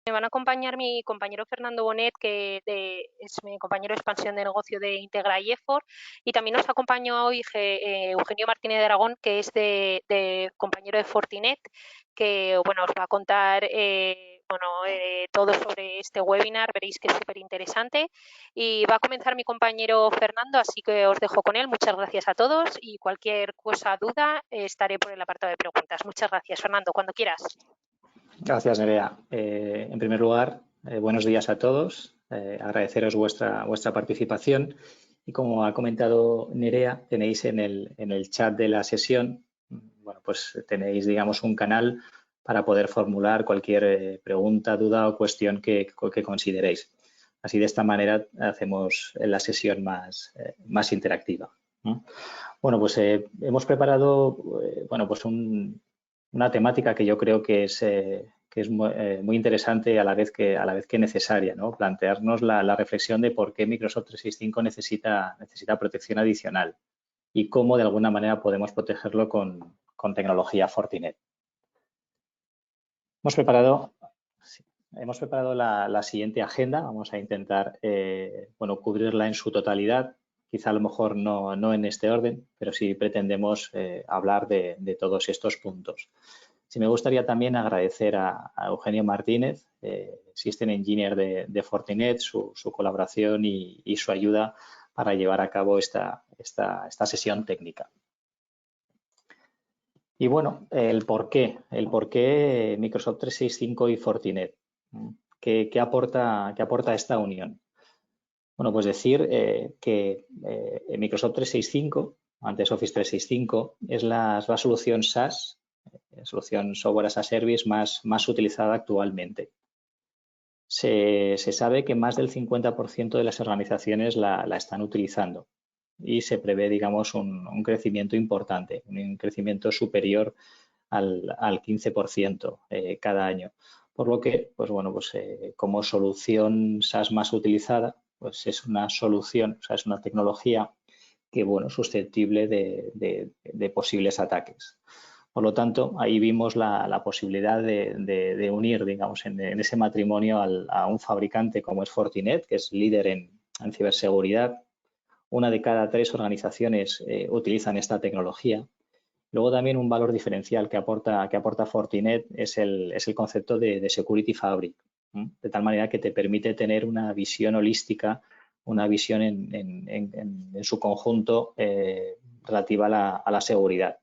Me van a acompañar mi compañero Fernando Bonet, es mi compañero de expansión de negocio de Integra y Effort, y también nos acompaña hoy Eugenio Martínez de Aragón, que es de compañero de Fortinet, que bueno, os va a contar todo sobre este webinar. Veréis que es súper interesante. Y va a comenzar mi compañero Fernando, así que os dejo con él. Muchas gracias a todos y cualquier cosa, duda, estaré por el apartado de preguntas. Muchas gracias, Fernando, cuando quieras. Gracias, Nerea. En primer lugar, buenos días a todos. Agradeceros vuestra participación. Y como ha comentado Nerea, tenéis en el chat de la sesión, bueno, pues tenéis, digamos, un canal para poder formular cualquier pregunta, duda o cuestión que consideréis. Así, de esta manera, hacemos la sesión más interactiva. Bueno, pues hemos preparado bueno, pues una temática que yo creo que es muy interesante a la vez que necesaria, ¿no? Plantearnos la reflexión de por qué Microsoft 365 necesita protección adicional y cómo de alguna manera podemos protegerlo con tecnología Fortinet. Hemos preparado la siguiente agenda. Vamos a intentar bueno, cubrirla en su totalidad. Quizá a lo mejor no en este orden, pero sí pretendemos hablar de todos estos puntos. Sí, me gustaría también agradecer a Eugenio Martínez, System Engineer de Fortinet, su colaboración y su ayuda para llevar a cabo esta sesión técnica. Y bueno, el por qué Microsoft 365 y Fortinet. ¿Qué aporta esta unión? Bueno, pues decir que Microsoft 365, antes Office 365, es la solución SaaS, solución Software as a Service más utilizada actualmente. Se sabe que más del 50% de las organizaciones la están utilizando y se prevé, digamos, un crecimiento importante, un crecimiento superior al 15% cada año. Por lo que, pues bueno, pues como solución SaaS más utilizada, pues es una solución, o sea, es una tecnología que, bueno, susceptible de posibles ataques. Por lo tanto, ahí vimos la posibilidad de unir, digamos, en ese matrimonio a un fabricante como es Fortinet, que es líder en ciberseguridad. Una de cada 3 organizaciones utilizan esta tecnología. Luego también un valor diferencial que aporta Fortinet es el concepto de Security Fabric, de tal manera que te permite tener una visión holística, una visión en su conjunto relativa a la seguridad.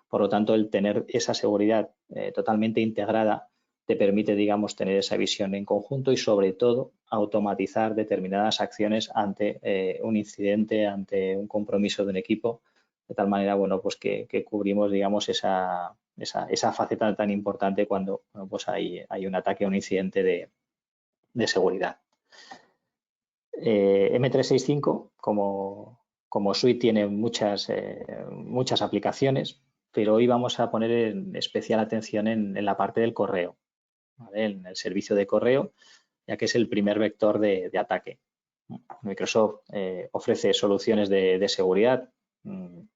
Por lo tanto, el tener esa seguridad totalmente integrada te permite, digamos, tener esa visión en conjunto y, sobre todo, automatizar determinadas acciones ante un incidente, ante un compromiso de un equipo, de tal manera, bueno, pues que cubrimos, digamos, esa faceta tan importante cuando, bueno, pues hay un ataque o un incidente de seguridad. M365 como suite tiene muchas aplicaciones, pero hoy vamos a poner en especial atención en la parte del correo, ¿vale? En el servicio de correo, ya que es el primer vector de ataque. Microsoft ofrece soluciones de seguridad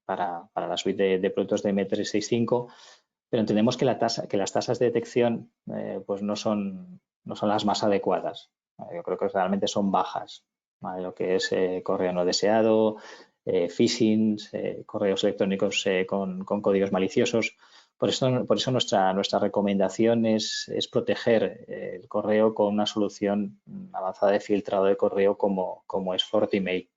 para la suite de productos de M365, pero entendemos que las tasas de detección pues no son las más adecuadas. Yo creo que realmente son bajas, ¿vale? Lo que es correo no deseado, phishing, correos electrónicos con códigos maliciosos. Por eso nuestra recomendación es proteger el correo con una solución avanzada de filtrado de correo como es FortiMail.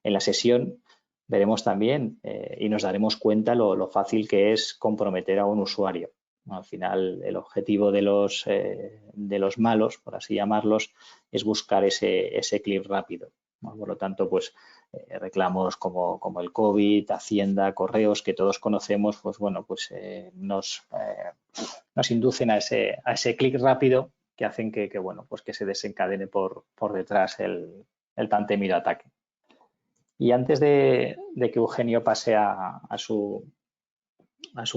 En la sesión veremos también y nos daremos cuenta lo fácil que es comprometer a un usuario. Al final, el objetivo de los malos, por así llamarlos, es buscar ese clic rápido. Por lo tanto, pues reclamos como el COVID, Hacienda, correos que todos conocemos, pues bueno, pues nos inducen a ese clic rápido que hacen que bueno, pues que se desencadene por detrás el tan temido ataque. Y antes de que Eugenio pase a su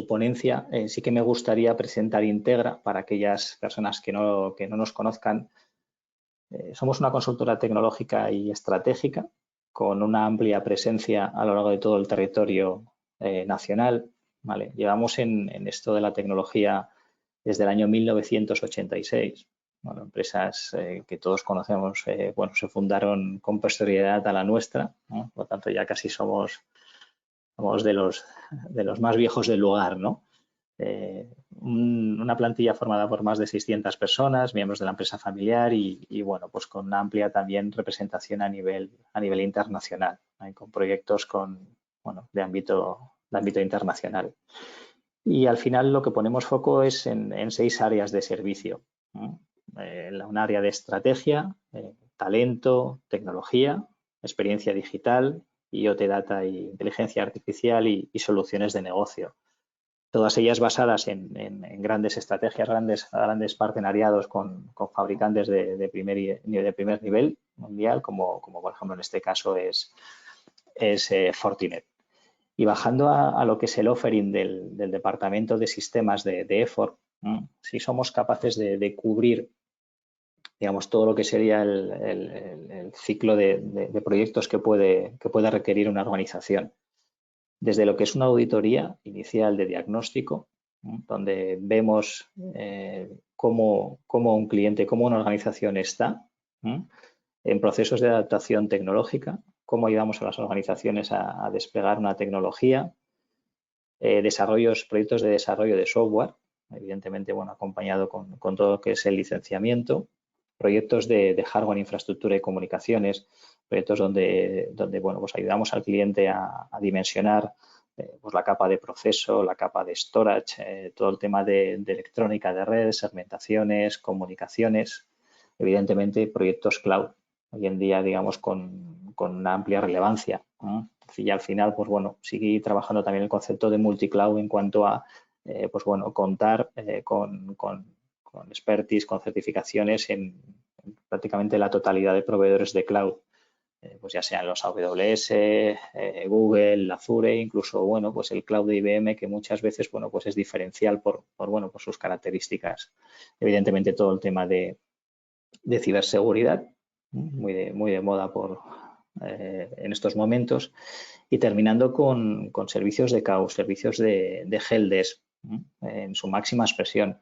ponencia, sí que me gustaría presentar Integra para aquellas personas que no nos conozcan. Somos una consultora tecnológica y estratégica con una amplia presencia a lo largo de todo el territorio nacional, ¿vale? Llevamos en esto de la tecnología desde el año 1986. bueno, empresas que todos conocemos, bueno, se fundaron con posterioridad a la nuestra, ¿no? Por lo tanto, ya casi somos de los más viejos del lugar, ¿no? Una plantilla formada por más de 600 personas, miembros de la empresa familiar y bueno, pues con una amplia también representación a nivel internacional, con proyectos bueno, de ámbito internacional. Y al final lo que ponemos foco es en 6 áreas de servicio, ¿no? Un área de estrategia, talento, tecnología, experiencia digital, IoT Data y inteligencia artificial y soluciones de negocio. Todas ellas basadas en grandes estrategias, grandes partenariados con fabricantes de primer nivel mundial, como por ejemplo en este caso es Fortinet. Y bajando a lo que es el offering del departamento de sistemas de EFOR, si somos capaces de cubrir, digamos, todo lo que sería el ciclo de proyectos que puede requerir una organización. Desde lo que es una auditoría inicial de diagnóstico, donde vemos cómo un cliente, cómo una organización está en procesos de adaptación tecnológica, cómo ayudamos a las organizaciones a desplegar una tecnología, proyectos de desarrollo de software, evidentemente, bueno, acompañado con todo lo que es el licenciamiento, proyectos de hardware, infraestructura y comunicaciones, proyectos donde bueno, pues ayudamos al cliente a dimensionar pues la capa de proceso, la capa de storage, todo el tema de electrónica de redes, segmentaciones, comunicaciones, evidentemente proyectos cloud, hoy en día, digamos, con una amplia relevancia, ¿no? Y al final, pues bueno, sigue trabajando también el concepto de multicloud en cuanto a, pues bueno, contar con expertise, con certificaciones en prácticamente la totalidad de proveedores de cloud, pues ya sean los AWS, Google, Azure, incluso, bueno, pues el cloud de IBM, que muchas veces, bueno, pues es diferencial por sus características. Evidentemente todo el tema de ciberseguridad, muy de moda en estos momentos, y terminando con servicios de CAU, servicios de helpdesk en su máxima expresión,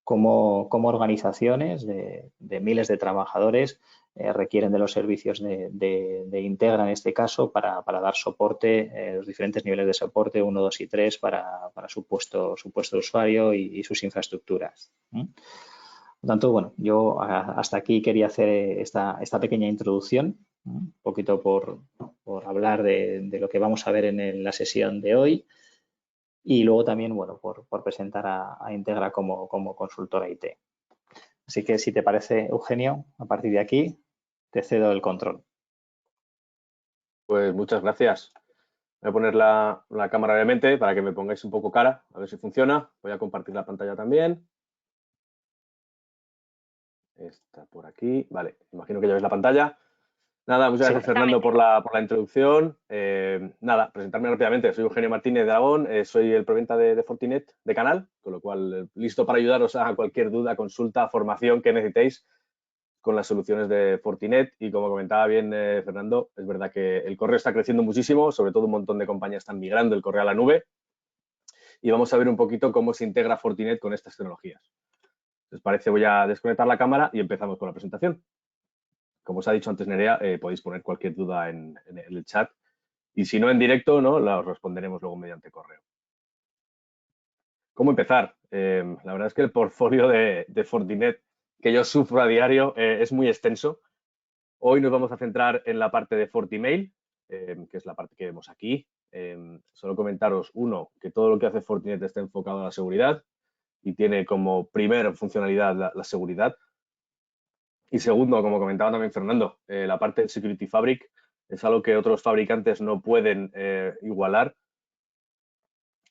como organizaciones de miles de trabajadores requieren de los servicios de Integra, en este caso, para dar soporte, los diferentes niveles de soporte, 1, 2 y 3, para su puesto de usuario y sus infraestructuras. Por lo tanto, bueno, yo hasta aquí quería hacer esta pequeña introducción, un poquito por hablar de lo que vamos a ver en la sesión de hoy y luego también, bueno, por presentar a Integra como consultora IT. Así que, si te parece, Eugenio, a partir de aquí te cedo el control. Pues muchas gracias. Voy a poner la cámara brevemente para que me pongáis un poco cara, a ver si funciona. Voy a compartir la pantalla también. Está por aquí. Vale, imagino que ya veis la pantalla. Nada, muchas gracias, Fernando, por la introducción. Nada, presentarme rápidamente. Soy Eugenio Martínez de Aragón, soy el preventa de Fortinet de Canal, con lo cual listo para ayudaros a cualquier duda, consulta, formación que necesitéis con las soluciones de Fortinet. Y como comentaba bien Fernando, es verdad que el correo está creciendo muchísimo, sobre todo un montón de compañías están migrando el correo a la nube. Y vamos a ver un poquito cómo se integra Fortinet con estas tecnologías. Si os parece, voy a desconectar la cámara y empezamos con la presentación. Como os ha dicho antes Nerea, podéis poner cualquier duda en el chat y si no en directo, ¿no? La os responderemos luego mediante correo. ¿Cómo empezar? La verdad es que el portfolio de Fortinet que yo sufro a diario es muy extenso. Hoy nos vamos a centrar en la parte de Fortimail, que es la parte que vemos aquí. Solo comentaros, uno, que todo lo que hace Fortinet está enfocado a la seguridad y tiene como primera funcionalidad la seguridad. Y segundo, como comentaba también Fernando, la parte de Security Fabric es algo que otros fabricantes no pueden igualar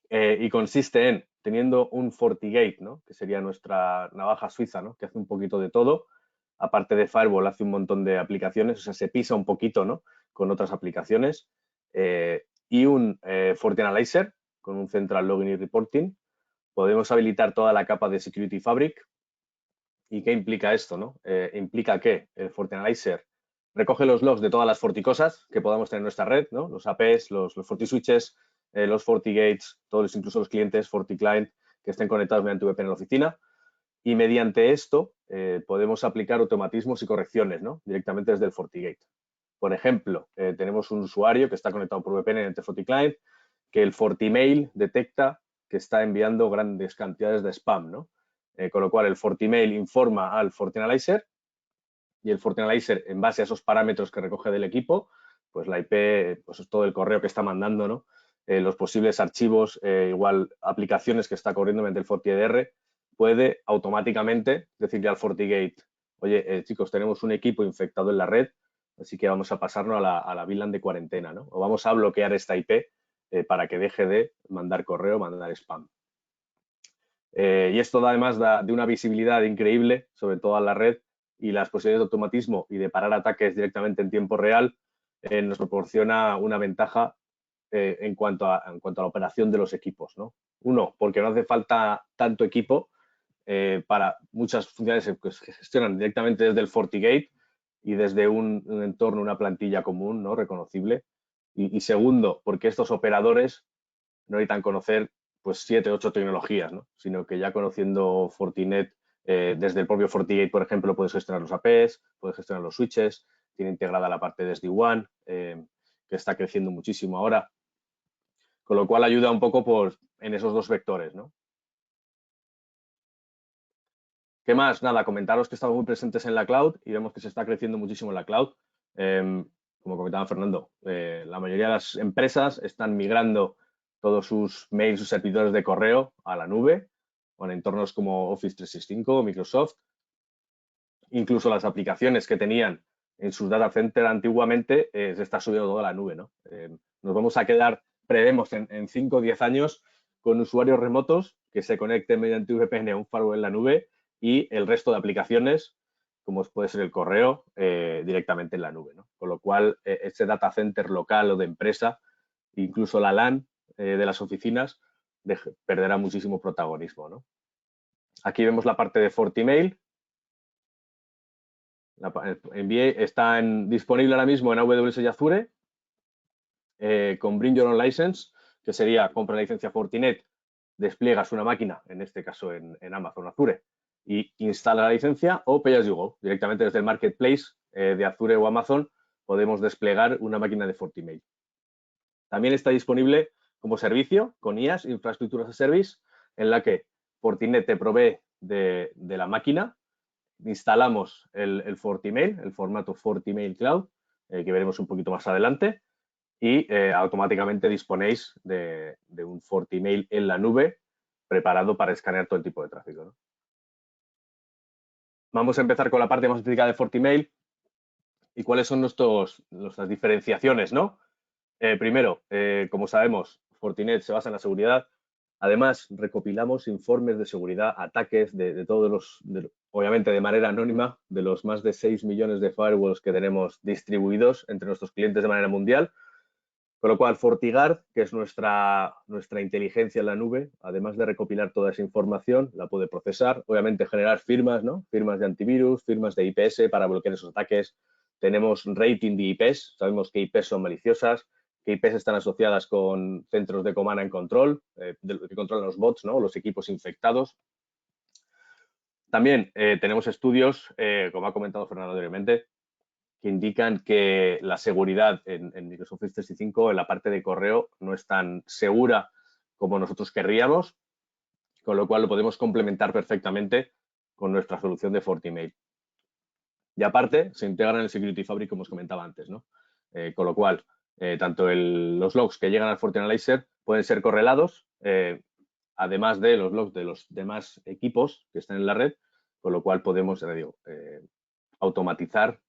y consiste en, teniendo un FortiGate, ¿no? Que sería nuestra navaja suiza, ¿no? Que hace un poquito de todo, aparte de Firewall hace un montón de aplicaciones, o sea, se pisa un poquito, ¿no? Con otras aplicaciones, y un FortiAnalyzer con un Central Logging y Reporting. Podemos habilitar toda la capa de Security Fabric. ¿Y qué implica esto, no? Implica que el FortiAnalyzer recoge los logs de todas las FortiCosas que podamos tener en nuestra red, ¿no? Los APs, los FortiSwitches, los FortiGates, incluso los clientes FortiClient que estén conectados mediante VPN en la oficina. Y mediante esto podemos aplicar automatismos y correcciones, ¿no? Directamente desde el FortiGate. Por ejemplo, tenemos un usuario que está conectado por VPN en el FortiClient, que el FortiMail detecta que está enviando grandes cantidades de spam, ¿no? Con lo cual el FortiMail informa al FortiAnalyzer y el FortiAnalyzer, en base a esos parámetros que recoge del equipo, pues la IP, pues es todo el correo que está mandando, ¿no? Los posibles archivos, igual aplicaciones que está corriendo mediante el FortiEDR, puede automáticamente decirle al FortiGate, oye, chicos, tenemos un equipo infectado en la red, así que vamos a pasarnos a la VLAN de cuarentena, ¿no? O vamos a bloquear esta IP para que deje de mandar correo, mandar spam. Y esto además da de una visibilidad increíble sobre toda la red y las posibilidades de automatismo y de parar ataques directamente en tiempo real nos proporciona una ventaja en cuanto a la operación de los equipos, ¿no? Uno, porque no hace falta tanto equipo para muchas funciones que se gestionan directamente desde el FortiGate y desde un entorno, una plantilla común, ¿no? Reconocible. Y segundo, porque estos operadores no necesitan conocer pues 7, 8 tecnologías, ¿no? Sino que ya conociendo Fortinet desde el propio FortiGate, por ejemplo, puedes gestionar los APs, puedes gestionar los switches, tiene integrada la parte de SD-WAN, que está creciendo muchísimo ahora, con lo cual ayuda un poco en esos dos vectores, ¿no? ¿Qué más? Nada, comentaros que estamos muy presentes en la cloud y vemos que se está creciendo muchísimo en la cloud. Como comentaba Fernando, la mayoría de las empresas están migrando todos sus mails, sus servidores de correo a la nube o en entornos como Office 365, Microsoft. Incluso las aplicaciones que tenían en sus data center antiguamente se está subiendo todo a la nube, ¿no? Nos vamos a quedar, prevemos en 5 o 10 años, con usuarios remotos que se conecten mediante VPN a un firewall en la nube y el resto de aplicaciones, como puede ser el correo, directamente en la nube, ¿no? Con lo cual, ese data center local o de empresa, incluso la LAN de las oficinas, perderá muchísimo protagonismo, ¿no? Aquí vemos la parte de FortiMail. Está disponible ahora mismo en AWS y Azure con Bring Your Own License, que sería compra la licencia Fortinet, despliegas una máquina, en este caso en Amazon o Azure, y instala la licencia, o Pay as you go. Directamente desde el marketplace de Azure o Amazon podemos desplegar una máquina de FortiMail. También está disponible como servicio con IaaS, Infrastructure as a Service, en la que Fortinet te provee de la máquina, instalamos el FortiMail, el formato FortiMail Cloud, que veremos un poquito más adelante, y automáticamente disponéis de un FortiMail en la nube preparado para escanear todo el tipo de tráfico, ¿no? Vamos a empezar con la parte más específica de FortiMail y cuáles son nuestras diferenciaciones, ¿no? Primero, como sabemos, Fortinet se basa en la seguridad. Además, recopilamos informes de seguridad, ataques de todos los, obviamente de manera anónima, de los más de 6 millones de firewalls que tenemos distribuidos entre nuestros clientes de manera mundial. Con lo cual, FortiGuard, que es nuestra inteligencia en la nube, además de recopilar toda esa información, la puede procesar, obviamente generar firmas, ¿no? Firmas de antivirus, firmas de IPS para bloquear esos ataques. Tenemos rating de IPs, sabemos que IPs son maliciosas, que IPs están asociadas con centros de command and control, que controlan los bots, ¿no? Los equipos infectados. También tenemos estudios, como ha comentado Fernando anteriormente, que indican que la seguridad en Microsoft 365 en la parte de correo no es tan segura como nosotros querríamos, con lo cual lo podemos complementar perfectamente con nuestra solución de FortiMail. Y aparte, se integra en el Security Fabric, como os comentaba antes, ¿no? Con lo cual, tanto los logs que llegan al FortiAnalyzer pueden ser correlados, además de los logs de los demás equipos que están en la red, con lo cual podemos, automatizar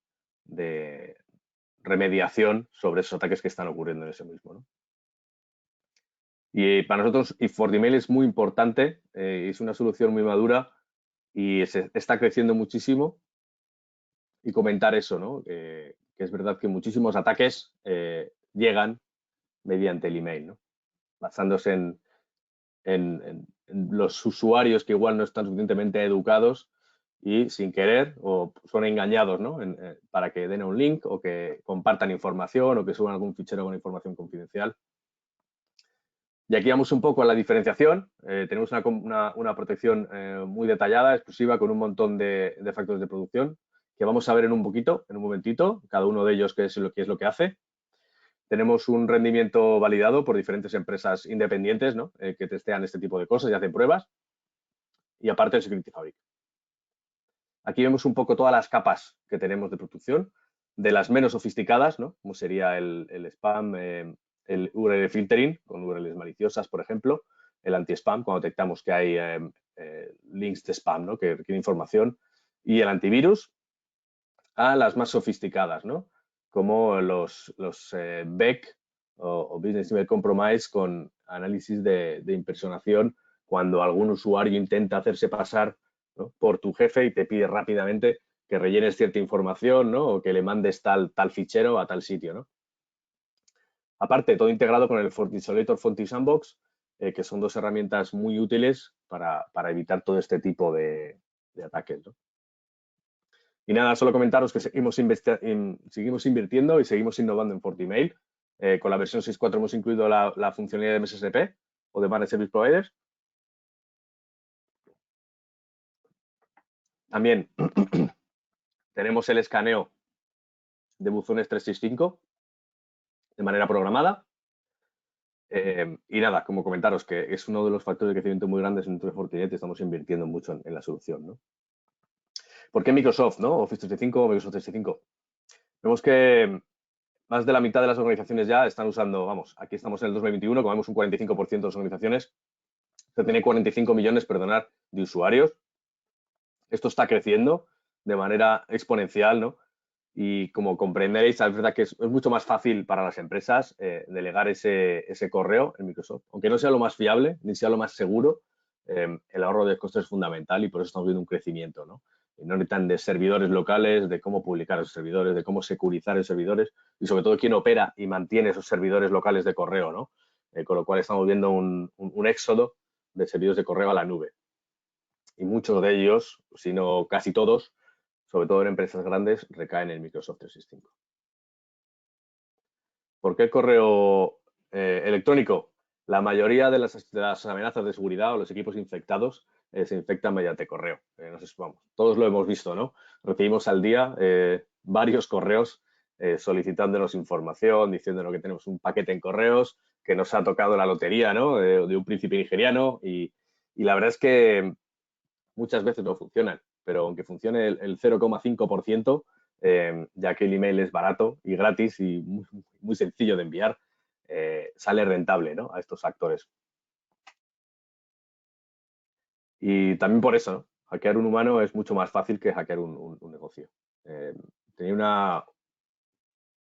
de remediación sobre esos ataques que están ocurriendo en ese mismo, ¿no? Y para nosotros, FortiMail es muy importante, es una solución muy madura y está creciendo muchísimo. Y comentar eso, ¿no? Que es verdad que muchísimos ataques llegan mediante el email, ¿no? Basándose en los usuarios que igual no están suficientemente educados y sin querer o son engañados, ¿no? Para que den un link o que compartan información o que suban algún fichero con información confidencial. Y aquí vamos un poco a la diferenciación. Tenemos una protección muy detallada, exclusiva, con un montón de factores de producción que vamos a ver en un momentito, cada uno de ellos qué es lo que hace. Tenemos un rendimiento validado por diferentes empresas independientes, ¿no? Que testean este tipo de cosas y hacen pruebas. Y aparte el Security Fabric. Aquí vemos un poco todas las capas que tenemos de producción, de las menos sofisticadas, ¿no? Como sería el spam, el URL filtering, con URLs maliciosas, por ejemplo, el anti-spam, cuando detectamos que hay links de spam, ¿no? Que requieren información, y el antivirus, a las más sofisticadas, ¿no? Como los BEC o Business Email Compromise, con análisis de impersonación cuando algún usuario intenta hacerse pasar, ¿no? por tu jefe y te pide rápidamente que rellenes cierta información, ¿no? O que le mandes tal fichero a tal sitio, ¿no? Aparte, todo integrado con el FortiIsolator FortiSandbox, que son dos herramientas muy útiles para evitar todo este tipo de ataques, ¿no? Y nada, solo comentaros que seguimos invirtiendo y seguimos innovando en FortiMail. Con la versión 6.4 hemos incluido la funcionalidad de MSSP o de Managed Service Providers. También tenemos el escaneo de buzones 365 de manera programada. Y nada, como comentaros que es uno de los factores de crecimiento muy grandes dentro de Fortinet y estamos invirtiendo mucho en la solución, ¿no? ¿Por qué Microsoft, no? Office 365 o Microsoft 365. Vemos que más de la mitad de las organizaciones ya están usando, vamos, aquí estamos en el 2021, como vemos un 45% de las organizaciones, se tiene 45 millones, perdonar, de usuarios. Esto está creciendo de manera exponencial, ¿no? Y como comprenderéis, es verdad que es mucho más fácil para las empresas delegar ese correo en Microsoft. Aunque no sea lo más fiable, ni sea lo más seguro, el ahorro de costes es fundamental y por eso estamos viendo un crecimiento, ¿no? Y no necesitan de servidores locales, de cómo publicar esos servidores, de cómo securizar esos servidores y sobre todo quién opera y mantiene esos servidores locales de correo, ¿no? Con lo cual estamos viendo un éxodo de servidores de correo a la nube. Y muchos de ellos, si no casi todos, sobre todo en empresas grandes, recaen en Microsoft 365. ¿Por qué el correo electrónico? La mayoría de las amenazas de seguridad o los equipos infectados se infectan mediante correo. No sé, vamos, todos lo hemos visto, ¿no? Recibimos al día varios correos solicitándonos información, diciéndonos que tenemos un paquete en correos, que nos ha tocado la lotería, ¿no? De un príncipe nigeriano y la verdad es que muchas veces no funcionan, pero aunque funcione el 0,5%, ya que el email es barato y gratis y muy sencillo de enviar, sale rentable, ¿no? A estos actores. Y también por eso, ¿no? Hackear un humano es mucho más fácil que hackear un negocio. Tenía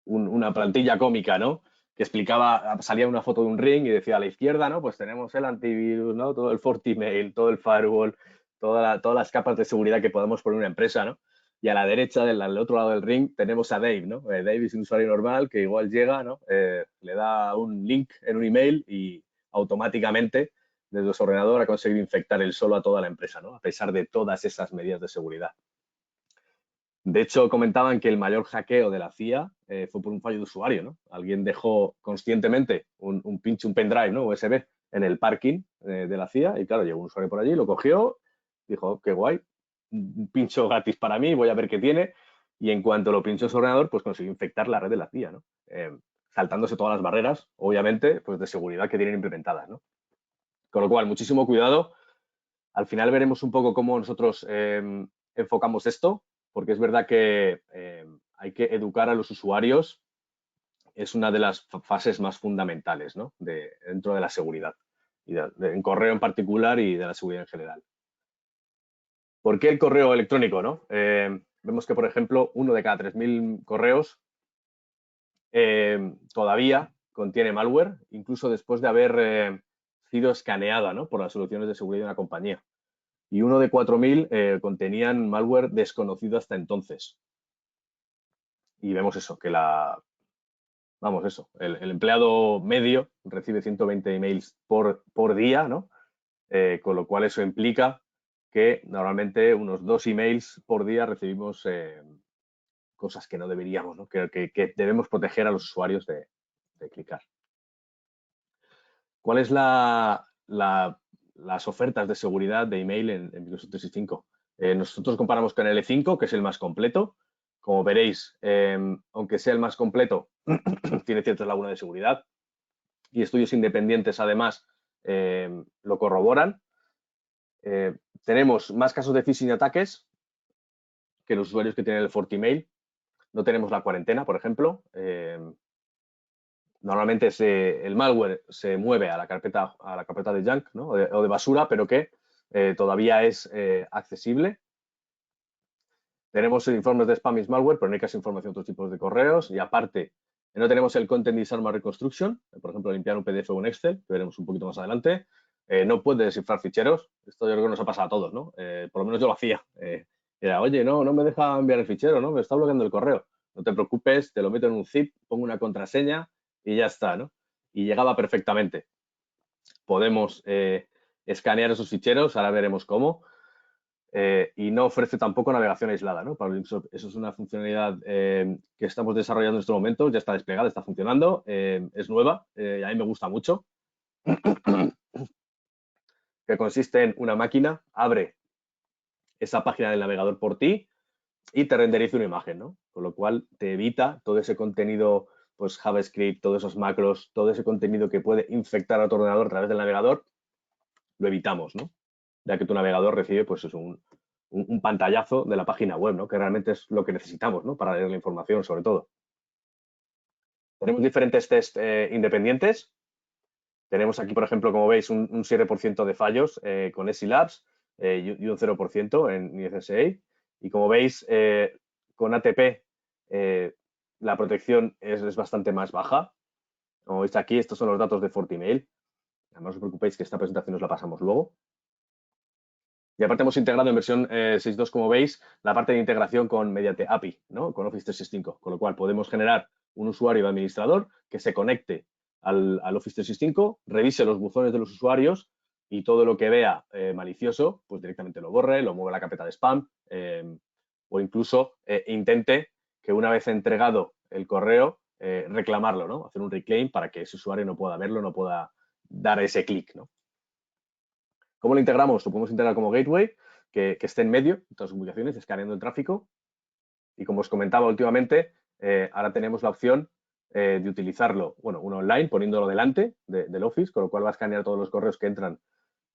una plantilla cómica, ¿no? Que explicaba, salía una foto de un ring y decía a la izquierda, ¿no? Pues tenemos el antivirus, ¿no? Todo el FortiMail, todo el firewall, todas las capas de seguridad que podemos poner en una empresa, ¿no? Y a la derecha, al otro lado del ring, tenemos a Dave, ¿no? Dave es un usuario normal que igual llega, ¿no? Le da un link en un email y automáticamente desde su ordenador ha conseguido infectar él solo a toda la empresa, ¿no? A pesar de todas esas medidas de seguridad. De hecho, comentaban que el mayor hackeo de la CIA fue por un fallo de usuario, ¿no? Alguien dejó conscientemente un pendrive, ¿no? USB en el parking de la CIA y claro, llegó un usuario por allí, lo cogió, dijo, qué guay, un pincho gratis para mí, voy a ver qué tiene y en cuanto lo pinchó en su ordenador, pues consiguió infectar la red de la CIA, ¿no? Saltándose todas las barreras, obviamente, pues de seguridad que tienen implementadas, ¿no? Con lo cual, muchísimo cuidado. Al final veremos un poco cómo nosotros enfocamos esto, porque es verdad que hay que educar a los usuarios. Es una de las fases más fundamentales, ¿no? Dentro de la seguridad, y en correo en particular y de la seguridad en general. ¿Por qué el correo electrónico, no? Vemos que, por ejemplo, 1 de cada 3.000 correos todavía contiene malware, incluso después de haber sido escaneada, ¿no? Por las soluciones de seguridad de una compañía. Y 1 de 4.000 contenían malware desconocido hasta entonces. Y vemos eso, que el empleado medio recibe 120 emails por día, ¿no? Con lo cual eso implica que normalmente unos 2 emails por día recibimos cosas que no deberíamos, ¿no? Que debemos proteger a los usuarios de clicar. ¿Cuáles las ofertas de seguridad de email en Microsoft 365? Nosotros comparamos con el E5, que es el más completo. Como veréis, aunque sea el más completo, tiene ciertas lagunas de seguridad y estudios independientes, además, lo corroboran. Tenemos más casos de phishing y ataques que los usuarios que tienen el FortiMail. No tenemos la cuarentena, por ejemplo. Normalmente el malware se mueve a la carpeta de junk, ¿no? o de basura, pero que todavía es accesible. Tenemos informes de spam y malware, pero no hay casi información de otros tipos de correos. Y aparte, no tenemos el Content Disarm Reconstruction, por ejemplo, limpiar un PDF o un Excel, que veremos un poquito más adelante. No puede descifrar ficheros. Esto yo creo que nos ha pasado a todos, ¿no? Por lo menos yo lo hacía. Era, oye, no me deja enviar el fichero, ¿no? Me está bloqueando el correo. No te preocupes, te lo meto en un zip, pongo una contraseña y ya está, ¿no? Y llegaba perfectamente. Podemos escanear esos ficheros, ahora veremos cómo. Y no ofrece tampoco navegación aislada, ¿no? Eso es una funcionalidad que estamos desarrollando en estos momentos, ya está desplegada, está funcionando, es nueva y a mí me gusta mucho. Que consiste en una máquina, abre esa página del navegador por ti y te renderiza una imagen, ¿no? Con lo cual te evita todo ese contenido, pues JavaScript, todos esos macros, todo ese contenido que puede infectar a tu ordenador a través del navegador, lo evitamos, ¿no? Ya que tu navegador recibe, pues es un pantallazo de la página web, ¿no? Que realmente es lo que necesitamos, ¿no? Para leer la información, sobre todo. Tenemos diferentes test independientes. Tenemos aquí, por ejemplo, como veis, un 7% de fallos con SE Labs y un 0% en ISSA. Y como veis, con ATP la protección es bastante más baja. Como veis aquí, estos son los datos de FortiMail. No os preocupéis que esta presentación os la pasamos luego. Y aparte hemos integrado en versión 6.2, como veis, la parte de integración mediante API, ¿no? Con Office 365, con lo cual podemos generar un usuario de administrador que se conecte al Office 365, revise los buzones de los usuarios y todo lo que vea malicioso, pues directamente lo borre, lo mueve a la carpeta de spam o incluso intente que una vez entregado el correo, reclamarlo, ¿no? Hacer un reclaim para que ese usuario no pueda verlo, no pueda dar ese clic, ¿no? ¿Cómo lo integramos? Lo podemos integrar como gateway, que esté en medio de todas las ubicaciones, escaneando el tráfico. Y como os comentaba últimamente, ahora tenemos la opción de utilizarlo, bueno, uno online, poniéndolo delante del Office, con lo cual va a escanear todos los correos que entran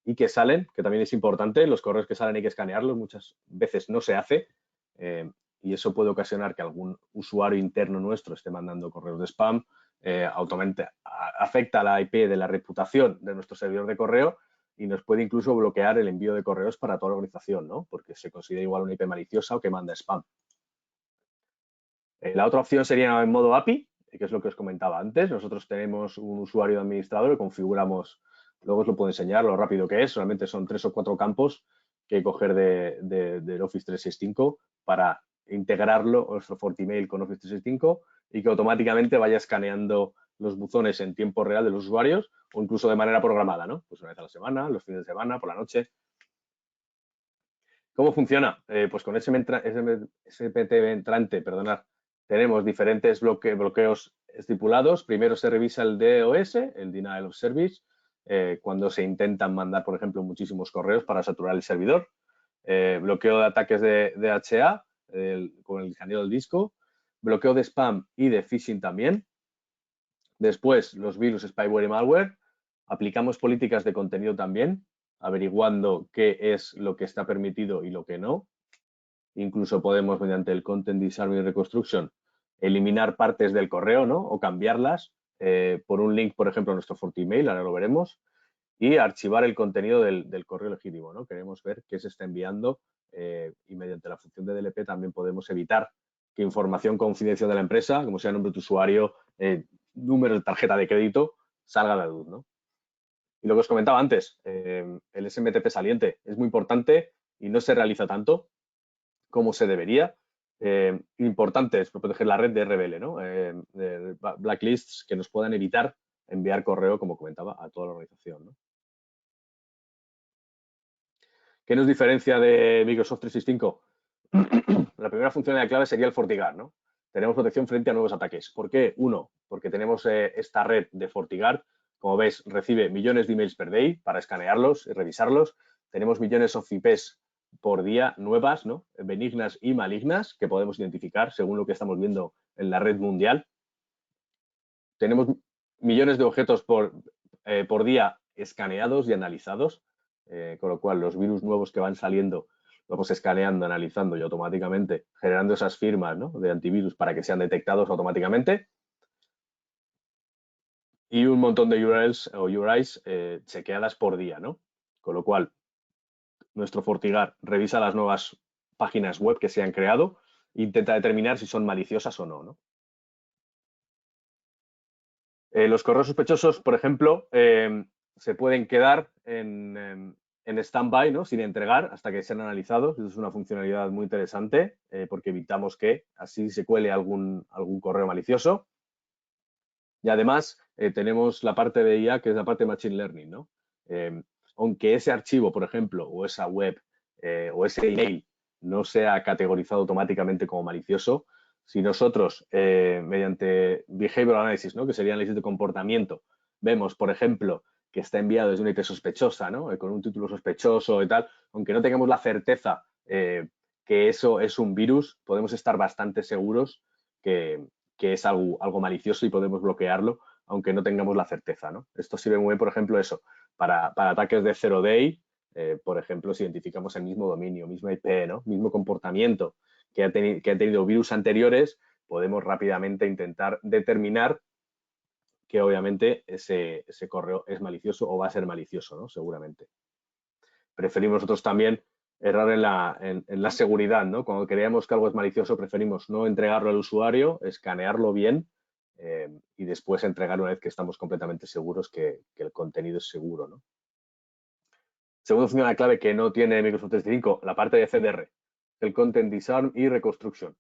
y que salen, que también es importante. Los correos que salen hay que escanearlos, muchas veces no se hace. Y eso puede ocasionar que algún usuario interno nuestro esté mandando correos de spam, afecta a la IP de la reputación de nuestro servidor de correo y nos puede incluso bloquear el envío de correos para toda la organización, ¿no? Porque se considera igual una IP maliciosa o que manda spam. La otra opción sería en modo API, que es lo que os comentaba antes. Nosotros tenemos un usuario de administrador y configuramos, luego os lo puedo enseñar lo rápido que es, solamente son 3 o 4 campos que coger del Office 365 para integrarlo, nuestro FortiMail con Office 365 y que automáticamente vaya escaneando los buzones en tiempo real de los usuarios o incluso de manera programada, ¿no? Pues una vez a la semana, los fines de semana, por la noche. ¿Cómo funciona? Pues con SMTP entrante, perdonad, tenemos diferentes bloqueos estipulados. Primero se revisa el DOS, el Denial of Service, cuando se intentan mandar, por ejemplo, muchísimos correos para saturar el servidor. Bloqueo de ataques de DHA con el ingeniero del disco. Bloqueo de spam y de phishing también. Después, los virus, spyware y malware. Aplicamos políticas de contenido también, averiguando qué es lo que está permitido y lo que no. Incluso podemos, mediante el Content Disarm y Reconstruction, eliminar partes del correo, ¿no? O cambiarlas por un link, por ejemplo, a nuestro FortiMail, ahora lo veremos, y archivar el contenido del correo legítimo, ¿no? Queremos ver qué se está enviando y mediante la función de DLP también podemos evitar que información confidencial de la empresa, como sea nombre de usuario, número de tarjeta de crédito, salga a la luz, ¿no? Y lo que os comentaba antes, el SMTP saliente es muy importante y no se realiza tanto como se debería. Importante es proteger la red de RBL, ¿no? De blacklists que nos puedan evitar enviar correo, como comentaba, a toda la organización, ¿no? ¿Qué nos diferencia de Microsoft 365? La primera funcionalidad clave sería el FortiGuard, ¿no? Tenemos protección frente a nuevos ataques. ¿Por qué? Uno, porque tenemos esta red de FortiGuard como ves, recibe millones de emails per day para escanearlos y revisarlos. Tenemos millones of IPs por día nuevas, ¿no? Benignas y malignas, que podemos identificar según lo que estamos viendo en la red mundial. Tenemos millones de objetos por día escaneados y analizados, con lo cual los virus nuevos que van saliendo los vamos escaneando, analizando y automáticamente generando esas firmas, ¿no?, de antivirus para que sean detectados automáticamente. Y un montón de URLs o URIs chequeadas por día, ¿no? Con lo cual, nuestro FortiGuard revisa las nuevas páginas web que se han creado e intenta determinar si son maliciosas o no, ¿no? Los correos sospechosos, por ejemplo, se pueden quedar en stand-by, ¿no?, sin entregar hasta que sean analizados. Eso es una funcionalidad muy interesante porque evitamos que así se cuele algún correo malicioso. Y además tenemos la parte de IA, que es la parte de Machine Learning, ¿no? Aunque ese archivo, por ejemplo, o esa web o ese email no sea categorizado automáticamente como malicioso, si nosotros, mediante Behavioral Analysis, ¿no?, que sería análisis de comportamiento, vemos, por ejemplo, que está enviado desde una IP sospechosa, ¿no?, con un título sospechoso y tal, aunque no tengamos la certeza que eso es un virus, podemos estar bastante seguros que es algo malicioso y podemos bloquearlo, aunque no tengamos la certeza, ¿no? Esto sirve muy bien, por ejemplo, eso, para ataques de zero day, por ejemplo, si identificamos el mismo dominio, misma IP, ¿no?, mismo comportamiento que ha tenido virus anteriores, podemos rápidamente intentar determinar que obviamente ese correo es malicioso o va a ser malicioso, ¿no?, seguramente. Preferimos nosotros también errar en la seguridad, ¿no? Cuando creemos que algo es malicioso, preferimos no entregarlo al usuario, escanearlo bien y después entregar una vez que estamos completamente seguros que el contenido es seguro, ¿no? Segunda función clave que no tiene Microsoft 365, la parte de CDR, el Content Disarm y Reconstruction.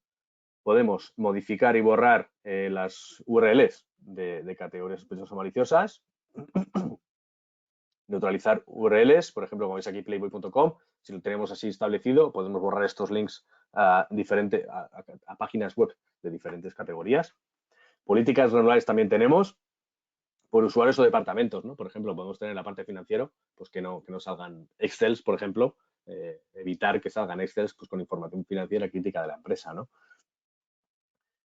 Podemos modificar y borrar las URLs de categorías sospechosas o maliciosas, neutralizar URLs, por ejemplo, como veis aquí, playboy.com, si lo tenemos así establecido, podemos borrar estos links a páginas web de diferentes categorías. Políticas regulares también tenemos por usuarios o departamentos, ¿no? Por ejemplo, podemos tener en la parte financiero, pues que no salgan Excels, por ejemplo, evitar que salgan Excels pues, con información financiera crítica de la empresa, ¿no?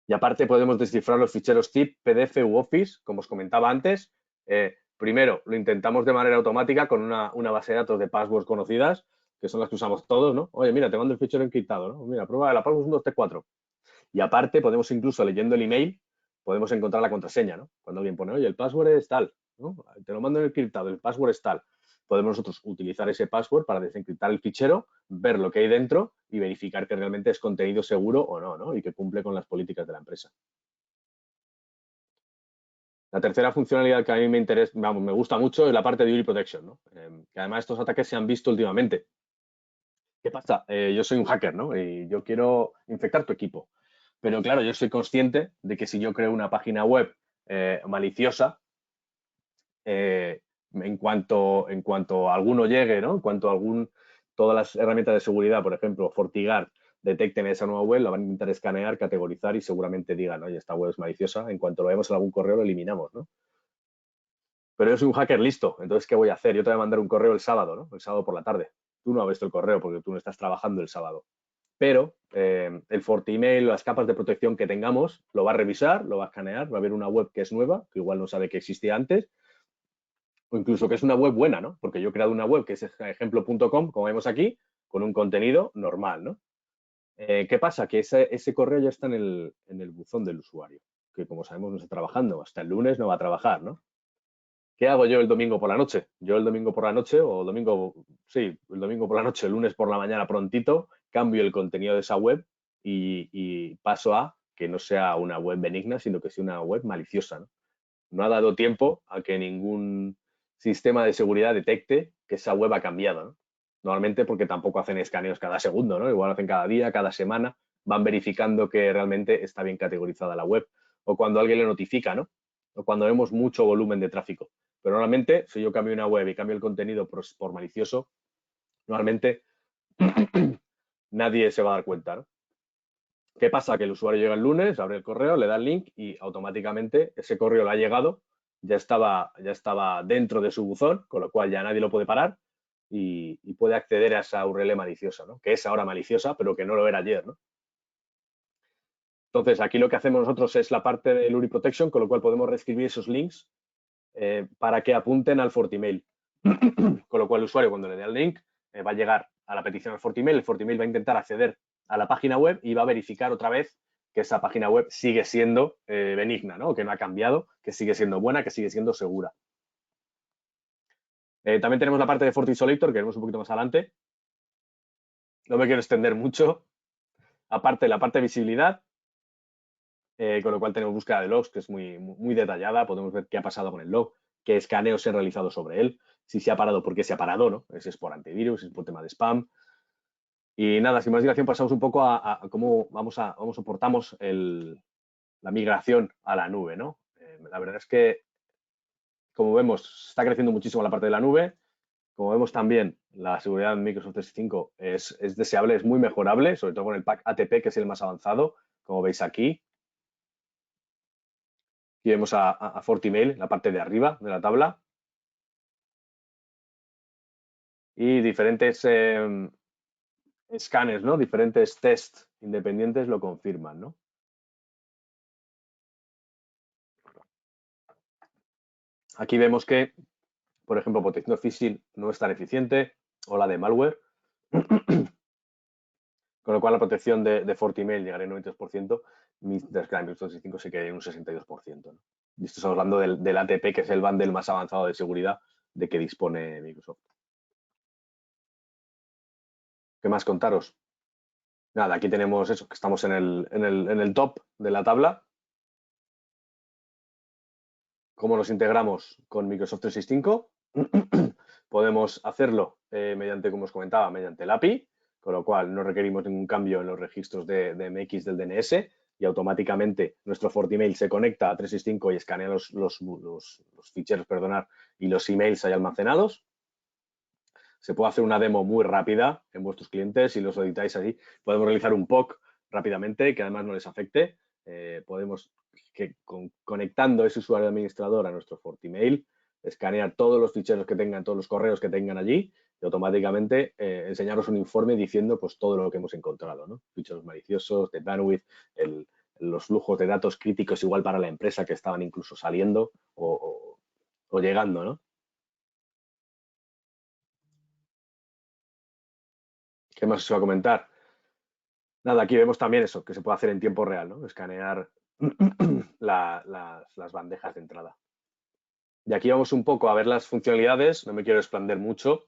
Y aparte podemos descifrar los ficheros zip, PDF u Office, como os comentaba antes. Primero, lo intentamos de manera automática con una base de datos de passwords conocidas, que son las que usamos todos, ¿no? Oye, mira, te mando el fichero encriptado, ¿no? Mira, prueba la password 124. Y aparte, podemos incluso, leyendo el email, podemos encontrar la contraseña, ¿no? Cuando alguien pone, oye, el password es tal, ¿no? Te lo mando encriptado, el password es tal. Podemos nosotros utilizar ese password para desencriptar el fichero, ver lo que hay dentro y verificar que realmente es contenido seguro o no, ¿no? Y que cumple con las políticas de la empresa. La tercera funcionalidad que a mí me gusta mucho es la parte de URI Protection, ¿no? Que además estos ataques se han visto últimamente. ¿Qué pasa? Yo soy un hacker, ¿no? Y yo quiero infectar tu equipo. Pero claro, yo soy consciente de que si yo creo una página web maliciosa, en cuanto alguno llegue, ¿no? En cuanto todas las herramientas de seguridad, por ejemplo, FortiGuard, detecten esa nueva web, la van a intentar escanear, categorizar y seguramente digan, oye, esta web es maliciosa. En cuanto lo vemos en algún correo, lo eliminamos, ¿no? Pero yo soy un hacker listo, entonces, ¿qué voy a hacer? Yo te voy a mandar un correo el sábado, ¿no? El sábado por la tarde. Tú no has visto el correo porque tú no estás trabajando el sábado. Pero el FortiMail, las capas de protección que tengamos, lo va a revisar, lo va a escanear, va a ver una web que es nueva, que igual no sabe que existía antes, o incluso que es una web buena, ¿no? Porque yo he creado una web que es ejemplo.com, como vemos aquí, con un contenido normal, ¿no? ¿Qué pasa? Que ese correo ya está en el buzón del usuario, que como sabemos no está trabajando, hasta el lunes no va a trabajar, ¿no? ¿Qué hago yo el domingo por la noche? Yo el domingo por la noche, el domingo por la noche, el lunes por la mañana prontito, cambio el contenido de esa web y paso a que no sea una web benigna, sino que sea una web maliciosa, ¿no? No ha dado tiempo a que ningún sistema de seguridad detecte que esa web ha cambiado, ¿no? Normalmente porque tampoco hacen escaneos cada segundo, ¿no? Igual hacen cada día, cada semana, van verificando que realmente está bien categorizada la web. O cuando alguien le notifica, ¿no? O cuando vemos mucho volumen de tráfico. Pero normalmente, si yo cambio una web y cambio el contenido por malicioso, normalmente nadie se va a dar cuenta, ¿no? ¿Qué pasa? Que el usuario llega el lunes, abre el correo, le da el link y automáticamente ese correo le ha llegado ya estaba dentro de su buzón, con lo cual ya nadie lo puede parar y puede acceder a esa URL maliciosa, ¿no? Que es ahora maliciosa, pero que no lo era ayer, ¿no? Entonces, aquí lo que hacemos nosotros es la parte del URI Protection, con lo cual podemos reescribir esos links para que apunten al FortiMail. Con lo cual el usuario, cuando le dé al link, va a llegar a la petición al FortiMail, el FortiMail va a intentar acceder a la página web y va a verificar otra vez que esa página web sigue siendo benigna, ¿no? Que no ha cambiado, que sigue siendo buena, que sigue siendo segura. También tenemos la parte de FortiIsolator, que vemos un poquito más adelante. No me quiero extender mucho. Aparte, la parte de visibilidad, con lo cual tenemos búsqueda de logs, que es muy detallada. Podemos ver qué ha pasado con el log, qué escaneos se han realizado sobre él, si se ha parado, por qué se ha parado, ¿no? Si es por antivirus, si es por tema de spam. Y nada, sin más dilación, pasamos un poco a cómo soportamos la migración a la nube, ¿no? La verdad es que, como vemos, está creciendo muchísimo la parte de la nube. Como vemos también, la seguridad en Microsoft 365 es deseable, es muy mejorable, sobre todo con el pack ATP, que es el más avanzado, como veis aquí. Aquí vemos a FortiMail, la parte de arriba de la tabla. Y diferentes escáneres, ¿no? Diferentes tests independientes lo confirman, ¿no? Aquí vemos que, por ejemplo, protección de phishing no es tan eficiente, o la de malware. Con lo cual la protección de FortiMail llegaría en 93%, mientras que la Microsoft 365 se queda en un 62%, ¿no? Y esto estamos hablando del ATP, que es el bundle más avanzado de seguridad de que dispone Microsoft. ¿Qué más contaros? Nada, aquí tenemos eso, que estamos en el top de la tabla. ¿Cómo nos integramos con Microsoft 365? Podemos hacerlo mediante, como os comentaba, mediante el API, con lo cual no requerimos ningún cambio en los registros de MX del DNS y automáticamente nuestro FortiMail se conecta a 365 y escanea los ficheros, y los emails ahí almacenados. Se puede hacer una demo muy rápida en vuestros clientes si los editáis así. Podemos realizar un POC rápidamente que además no les afecte. Podemos, conectando ese usuario administrador a nuestro FortiMail, escanear todos los ficheros que tengan, todos los correos que tengan allí y automáticamente enseñaros un informe diciendo pues todo lo que hemos encontrado, ¿no? Ficheros maliciosos, de bandwidth, los flujos de datos críticos igual para la empresa que estaban incluso saliendo o llegando, ¿no? ¿Qué más os iba a comentar? Nada, aquí vemos también eso, que se puede hacer en tiempo real, ¿no? Escanear las bandejas de entrada. Y aquí vamos un poco a ver las funcionalidades, no me quiero expandir mucho,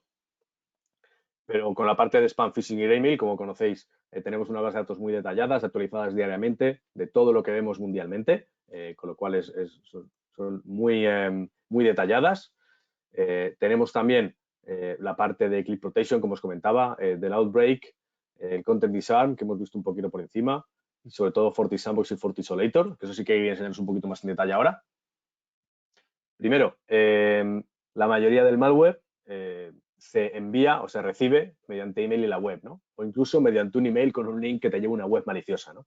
pero con la parte de spam, phishing y email, como conocéis, tenemos unas bases de datos muy detalladas, actualizadas diariamente, de todo lo que vemos mundialmente, con lo cual son muy detalladas. Tenemos también la parte de Click Protection, como os comentaba, del Outbreak, el Content Disarm, que hemos visto un poquito por encima, y sobre todo FortiSandbox y FortiIsolator, que eso sí que voy a enseñaros un poquito más en detalle ahora. Primero, la mayoría del malware se envía o se recibe mediante email y la web, ¿no? O incluso mediante un email con un link que te lleve a una web maliciosa, ¿no?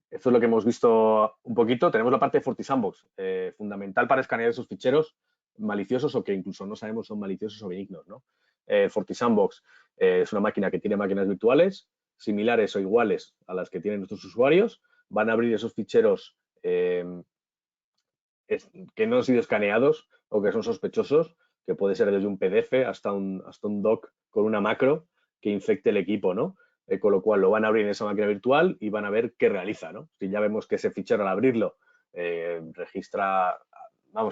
Esto es lo que hemos visto un poquito. Tenemos la parte de FortiSandbox, fundamental para escanear esos ficheros maliciosos o que incluso no sabemos son maliciosos o benignos, ¿no? FortiSandbox es una máquina que tiene máquinas virtuales similares o iguales a las que tienen nuestros usuarios. Van a abrir esos ficheros que no han sido escaneados o que son sospechosos, que puede ser desde un PDF hasta un doc con una macro que infecte el equipo, ¿no? Con lo cual lo van a abrir en esa máquina virtual y van a ver qué realiza, ¿no? Si ya vemos que ese fichero al abrirlo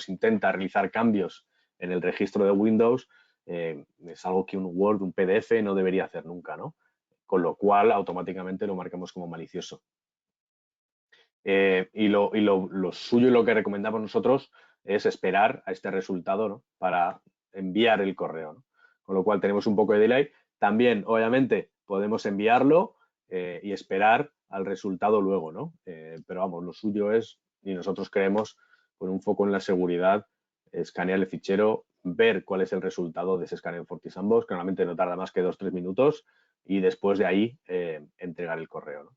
intenta realizar cambios en el registro de Windows, es algo que un Word, un PDF no debería hacer nunca, ¿no? Con lo cual automáticamente lo marcamos como malicioso. Y lo suyo y lo que recomendamos nosotros es esperar a este resultado, ¿no? Para enviar el correo, ¿no? Con lo cual tenemos un poco de delay. También, obviamente, podemos enviarlo y esperar al resultado luego, ¿no? Pero vamos, lo suyo es, y nosotros creemos, con un foco en la seguridad, escanear el fichero, ver cuál es el resultado de ese escaneo en FortiSandbox, que normalmente no tarda más que 2 o 3 minutos, y después de ahí entregar el correo, ¿no?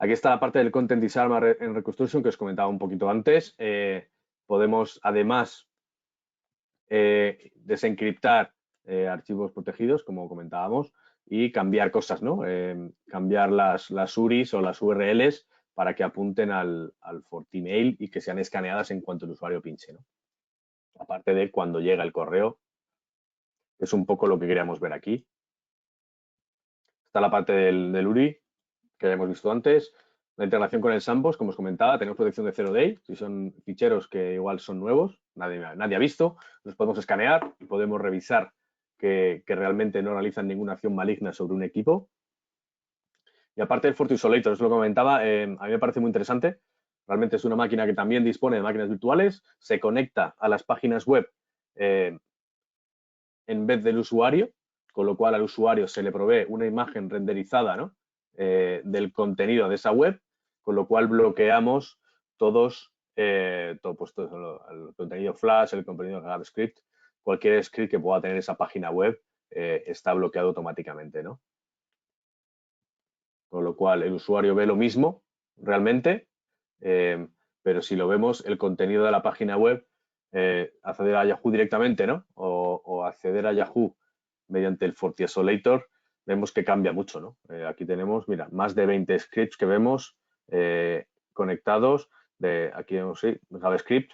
Aquí está la parte del Content Disarm en Reconstruction que os comentaba un poquito antes. Podemos, además, desencriptar archivos protegidos, como comentábamos, y cambiar cosas, ¿no? Cambiar las URIs o las URLs para que apunten al FortiMail y que sean escaneadas en cuanto el usuario pinche, ¿no? Aparte de cuando llega el correo, es un poco lo que queríamos ver aquí. Está la parte del URI, que ya hemos visto antes. La integración con el Sandbox, como os comentaba, tenemos protección de 0 day. Si son ficheros que igual son nuevos, nadie ha visto, los podemos escanear y podemos revisar que realmente no realizan ninguna acción maligna sobre un equipo. Y aparte del FortiIsolator, es lo que comentaba, a mí me parece muy interesante. Realmente es una máquina que también dispone de máquinas virtuales, se conecta a las páginas web en vez del usuario, con lo cual al usuario se le provee una imagen renderizada, ¿no? Del contenido de esa web, con lo cual bloqueamos todo el contenido Flash, el contenido JavaScript, cualquier script que pueda tener esa página web está bloqueado automáticamente, ¿no? Con lo cual el usuario ve lo mismo realmente, pero si lo vemos, el contenido de la página web, acceder a Yahoo directamente, ¿no? O acceder a Yahoo mediante el FortiIsolator, vemos que cambia mucho, ¿no? Aquí tenemos, mira, más de 20 scripts que vemos conectados. Aquí vemos, sí, JavaScript,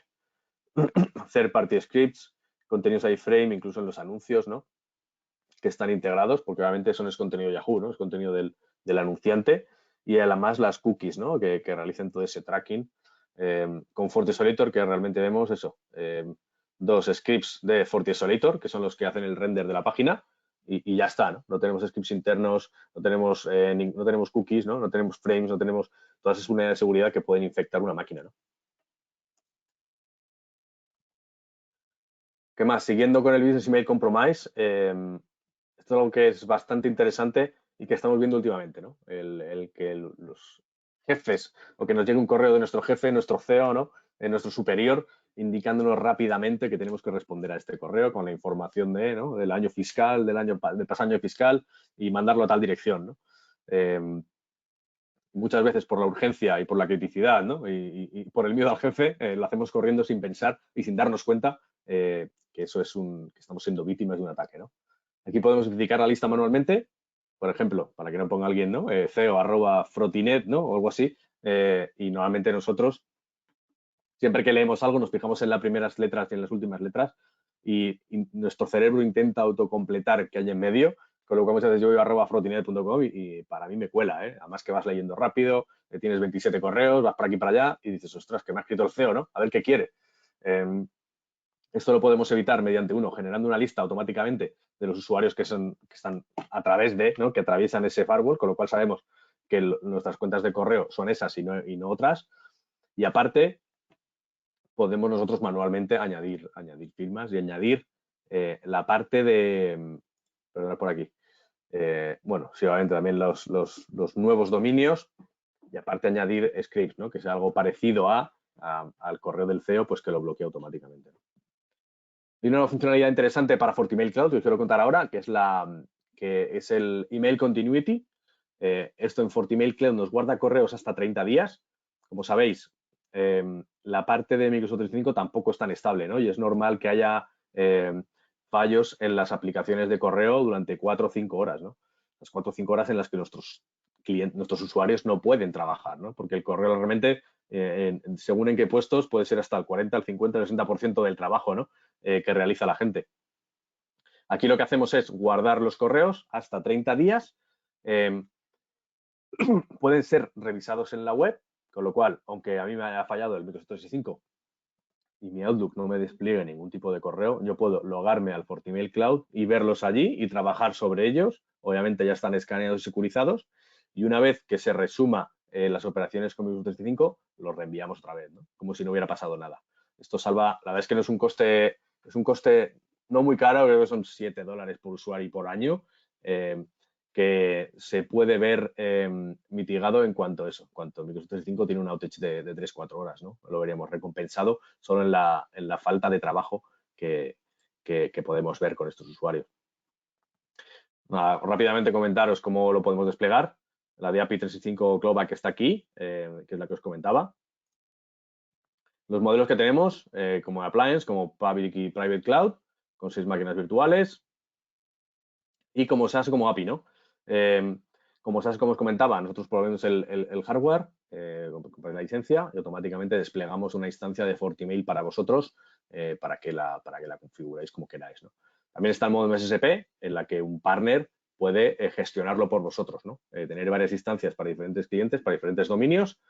third party scripts, contenidos iframe, incluso en los anuncios, ¿no? Que están integrados, porque obviamente eso no es contenido Yahoo, ¿no? Es contenido del anunciante, y además las cookies, ¿no? Que realicen todo ese tracking. Con FortiIsolator, que realmente vemos eso, 2 scripts de FortiIsolator, que son los que hacen el render de la página, y ya está, ¿no? No tenemos scripts internos, no tenemos cookies, ¿no? No tenemos frames, no tenemos todas esas unidades de seguridad que pueden infectar una máquina, ¿no? ¿Qué más? Siguiendo con el Business Email Compromise, esto es algo que es bastante interesante y que estamos viendo últimamente, ¿no? El que los jefes, o que nos llegue un correo de nuestro jefe, nuestro CEO, ¿no? Nuestro superior, indicándonos rápidamente que tenemos que responder a este correo con la información del año fiscal, del pasado año fiscal, y mandarlo a tal dirección, ¿no? Muchas veces por la urgencia y por la criticidad, ¿no? Y por el miedo al jefe, lo hacemos corriendo sin pensar y sin darnos cuenta que eso es que estamos siendo víctimas de un ataque, ¿no? Aquí podemos identificar la lista manualmente, por ejemplo, para que no ponga alguien, ¿no? CEO@Frotinet, ¿no? O algo así. Y normalmente nosotros, siempre que leemos algo, nos fijamos en las primeras letras y en las últimas letras, y nuestro cerebro intenta autocompletar que hay en medio, con lo que muchas veces yo voy a @frotinet.com y para mí me cuela, ¿eh? Además que vas leyendo rápido, tienes 27 correos, vas para aquí para allá y dices, ostras, que me ha escrito el CEO, ¿no? A ver qué quiere. Esto lo podemos evitar mediante, generando una lista automáticamente de los usuarios que están a través de, ¿no? Que atraviesan ese firewall, con lo cual sabemos que nuestras cuentas de correo son esas y no otras. Y aparte, podemos nosotros manualmente añadir firmas y añadir la parte de, perdón, por aquí, bueno, sí, obviamente también los nuevos dominios, y aparte añadir scripts, ¿no? Que sea algo parecido al correo del CEO, pues que lo bloquee automáticamente, ¿no? Y una funcionalidad interesante para FortiMail Cloud que os quiero contar ahora, que es el Email Continuity. Esto en FortiMail Cloud nos guarda correos hasta 30 días. Como sabéis, la parte de Microsoft 365 tampoco es tan estable, ¿no? Y es normal que haya fallos en las aplicaciones de correo durante 4 o 5 horas, ¿no? Las 4 o 5 horas en las que nuestros usuarios no pueden trabajar, ¿no? Porque el correo realmente, según en qué puestos, puede ser hasta el 40, el 50, el 60% del trabajo, ¿no? Que realiza la gente. Aquí lo que hacemos es guardar los correos hasta 30 días. Pueden ser revisados en la web, con lo cual, aunque a mí me haya fallado el Microsoft 365 y mi Outlook no me despliegue ningún tipo de correo, yo puedo logarme al FortiMail Cloud y verlos allí y trabajar sobre ellos. Obviamente ya están escaneados y securizados, y una vez que se resuma las operaciones con Microsoft 365, los reenviamos otra vez, ¿no? Como si no hubiera pasado nada. Esto salva, la verdad es que no es un coste no muy caro, creo que son $7 por usuario y por año, que se puede ver mitigado en cuanto a eso. En cuanto Microsoft 365 tiene un outage de 3-4 horas, ¿no? Lo veríamos recompensado solo en la falta de trabajo que podemos ver con estos usuarios. Rápidamente comentaros cómo lo podemos desplegar. la de API 365 Clawback está aquí, que es la que os comentaba. Los modelos que tenemos, como Appliance, como Public y Private Cloud, con 6 máquinas virtuales, y como SaaS, como API, ¿no? Como SaaS, como os comentaba, nosotros proveemos el hardware, compráis la licencia y automáticamente desplegamos una instancia de FortiMail para vosotros para que la configuréis como queráis, ¿no? También está el modo MSSP, en la que un partner puede gestionarlo por vosotros, ¿no? Tener varias instancias para diferentes clientes, para diferentes dominios.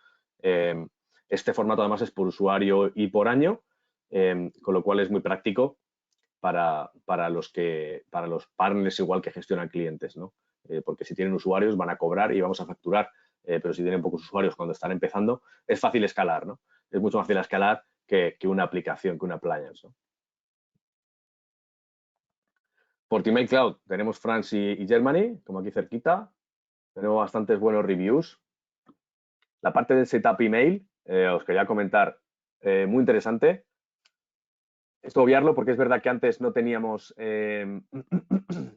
Este formato además es por usuario y por año, con lo cual es muy práctico para los partners igual que gestionan clientes, ¿no? Porque si tienen usuarios van a cobrar y vamos a facturar, pero si tienen pocos usuarios cuando están empezando, es fácil escalar, ¿no? Es mucho más fácil escalar que una aplicación, que una appliance, ¿no? FortiMail Cloud, tenemos France y Germany, como aquí cerquita. Tenemos bastantes buenos reviews. La parte del setup email, os quería comentar, muy interesante. Esto obviarlo porque es verdad que antes no teníamos